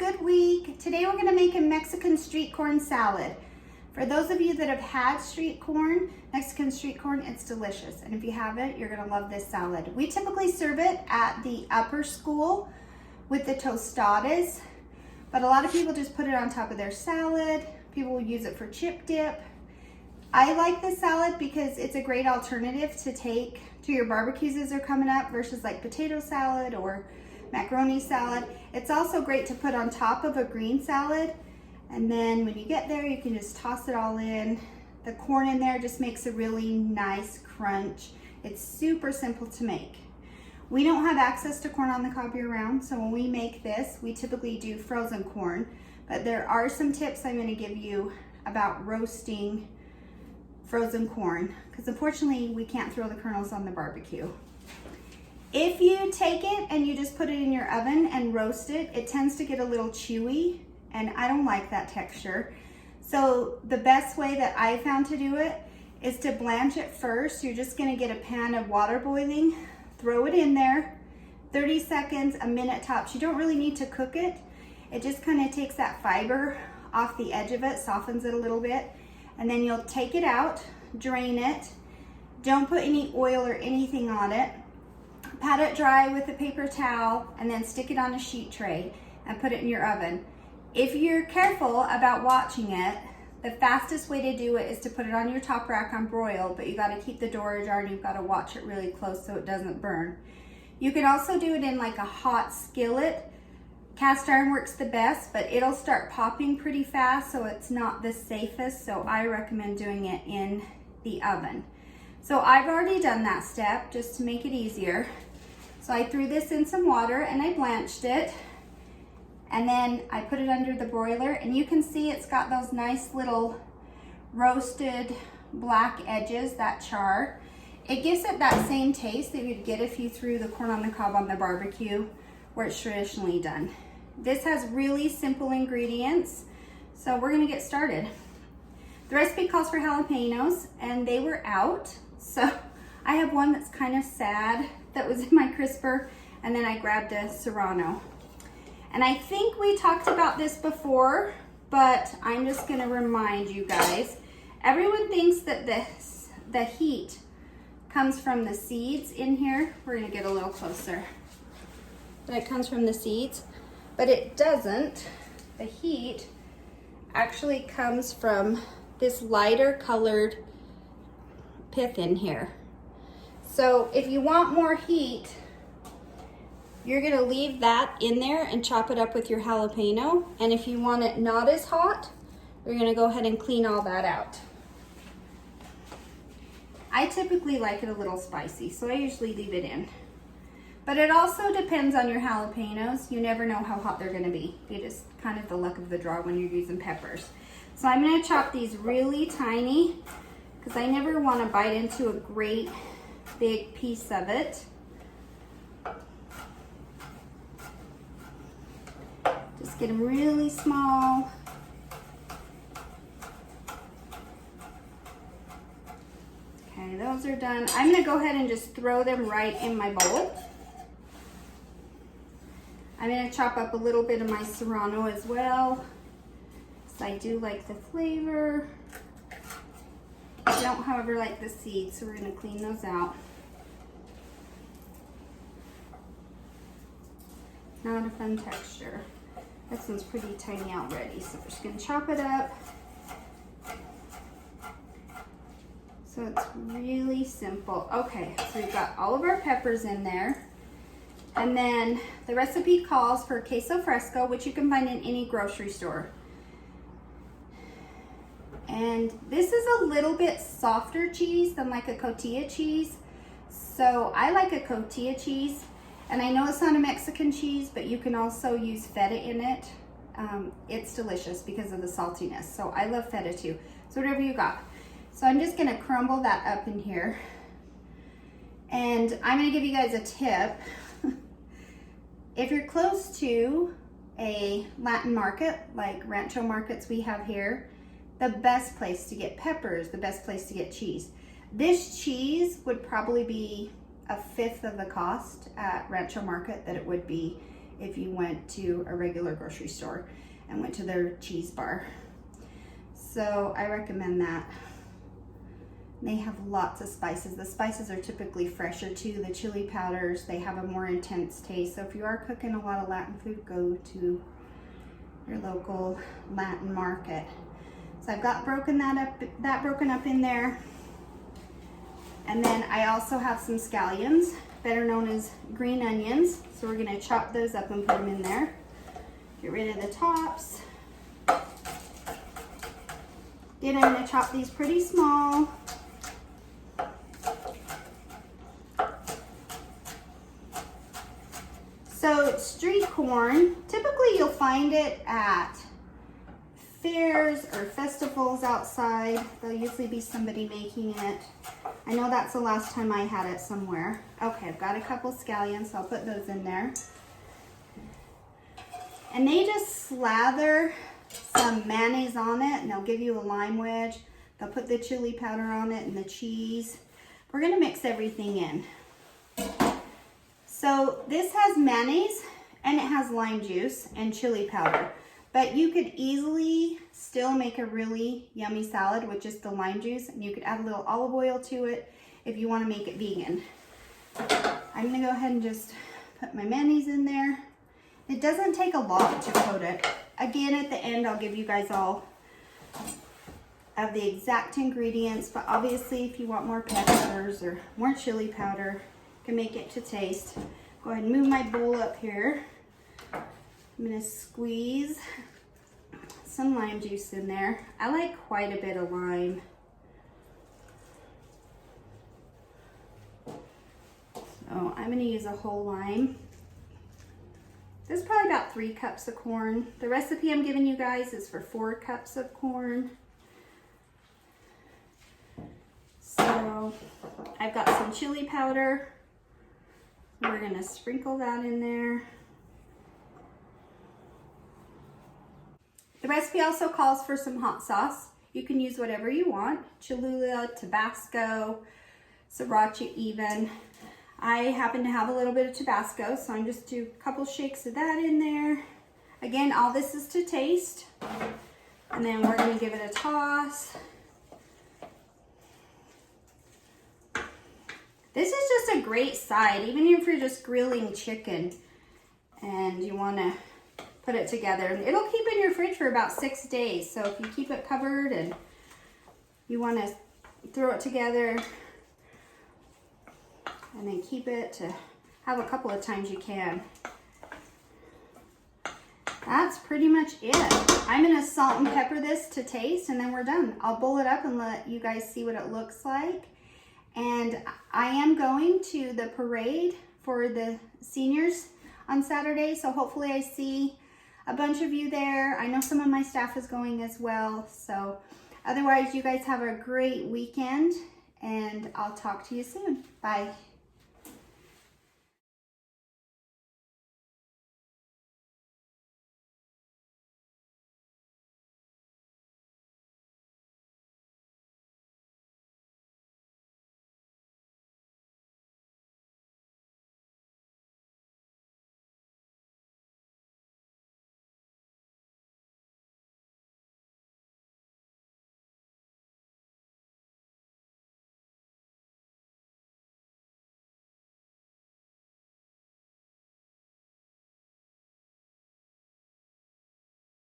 good week. Today we're gonna make a Mexican street corn salad. For those of you that have had street corn, Mexican street corn, it's delicious. And if you haven't, you're gonna love this salad. We typically serve it at the upper school with the tostadas, but a lot of people just put it on top of their salad. People will use it for chip dip. I like this salad because it's a great alternative to take to your barbecues as they're coming up versus like potato salad or macaroni salad. It's also great to put on top of a green salad. And then when you get there, you can just toss it all in. The corn in there just makes a really nice crunch. It's super simple to make. We don't have access to corn on the cob year round, so when we make this, we typically do frozen corn. But there are some tips I'm gonna give you about roasting frozen corn, because unfortunately we can't throw the kernels on the barbecue. If you take it and you just put it in your oven and roast it, it tends to get a little chewy, and I don't like that texture. So the best way that I found to do it is to blanch it first. You're just gonna get a pan of water boiling, throw it in there, 30 seconds, a minute tops. You don't really need to cook it. It just kind of takes that fiber off the edge of it, softens it a little bit, and then you'll take it out, drain it. Don't put any oil or anything on it. Pat it dry with a paper towel and then stick it on a sheet tray and put it in your oven. If you're careful about watching it, the fastest way to do it is to put it on your top rack on broil, but you gotta keep the door ajar and you've gotta watch it really close so it doesn't burn. You can also do it in like a hot skillet. Cast iron works the best, but it'll start popping pretty fast, so it's not the safest, so I recommend doing it in the oven. So I've already done that step just to make it easier. So I threw this in some water and I blanched it, and then I put it under the broiler, and you can see it's got those nice little roasted black edges, that char. It gives it that same taste that you'd get if you threw the corn on the cob on the barbecue where it's traditionally done. This has really simple ingredients, so we're gonna get started. The recipe calls for jalapenos, and they were out, so I have one that's kind of sad that was in my crisper, and then I grabbed a serrano. And I think we talked about this before, but I'm just gonna remind you guys. Everyone thinks that the heat comes from the seeds in here. We're gonna get a little closer. That it comes from the seeds, but it doesn't. The heat actually comes from this lighter colored pith in here. So if you want more heat, you're gonna leave that in there and chop it up with your jalapeno. And if you want it not as hot, you're gonna go ahead and clean all that out. I typically like it a little spicy, so I usually leave it in. But it also depends on your jalapenos. You never know how hot they're gonna be. It is kind of the luck of the draw when you're using peppers. So I'm gonna chop these really tiny because I never wanna bite into a great big piece of it. Just get them really small. Okay, those are done. I'm gonna go ahead and just throw them right in my bowl. I'm gonna chop up a little bit of my serrano as well, because I do like the flavor. I don't, however, like the seeds, so we're gonna clean those out. Not a fun texture. This one's pretty tiny already, so we're just gonna chop it up. So it's really simple. Okay, so we've got all of our peppers in there. And then the recipe calls for queso fresco, which you can find in any grocery store. And this is a little bit softer cheese than like a cotija cheese. So I like a cotija cheese. And I know it's not a Mexican cheese, but you can also use feta in it. It's delicious because of the saltiness. So I love feta too. So whatever you got. So I'm just gonna crumble that up in here. And I'm gonna give you guys a tip. If you're close to a Latin market, like Rancho markets we have here, the best place to get peppers, the best place to get cheese. This cheese would probably be a fifth of the cost at Rancho Market that it would be if you went to a regular grocery store and went to their cheese bar. So I recommend that. They have lots of spices. The spices are typically fresher too. The chili powders, they have a more intense taste. So if you are cooking a lot of Latin food, go to your local Latin market. So I've got that broken up in there. And then I also have some scallions, better known as green onions. So we're gonna chop those up and put them in there. Get rid of the tops. Then I'm gonna chop these pretty small. So street corn, typically you'll find it at fairs or festivals outside. There'll usually be somebody making it. I know that's the last time I had it somewhere. Okay, I've got a couple scallions, so I'll put those in there. And they just slather some mayonnaise on it, and they'll give you a lime wedge. They'll put the chili powder on it and the cheese. We're gonna mix everything in. So this has mayonnaise and it has lime juice and chili powder, but you could easily still make a really yummy salad with just the lime juice, and you could add a little olive oil to it if you want to make it vegan. I'm gonna go ahead and just put my mayonnaise in there. It doesn't take a lot to coat it. Again, at the end, I'll give you guys all of the exact ingredients, but obviously if you want more peppers or more chili powder, you can make it to taste. Go ahead and move my bowl up here. I'm gonna squeeze some lime juice in there. I like quite a bit of lime. So I'm gonna use a whole lime. This is probably about 3 cups of corn. The recipe I'm giving you guys is for 4 cups of corn. So I've got some chili powder. We're gonna sprinkle that in there. The recipe also calls for some hot sauce. You can use whatever you want. Cholula, Tabasco, Sriracha even. I happen to have a little bit of Tabasco, so I'm just do a couple shakes of that in there. Again, all this is to taste. And then we're gonna give it a toss. This is just a great side, even if you're just grilling chicken and you wanna put it together. It'll keep in your fridge for about 6 days. So if you keep it covered and you wanna throw it together and then keep it to have a couple of times you can. That's pretty much it. I'm gonna salt and pepper this to taste, and then we're done. I'll bowl it up and let you guys see what it looks like. And I am going to the parade for the seniors on Saturday, so hopefully I see a bunch of you there. I know some of my staff is going as well. So otherwise, you guys have a great weekend, and I'll talk to you soon. Bye.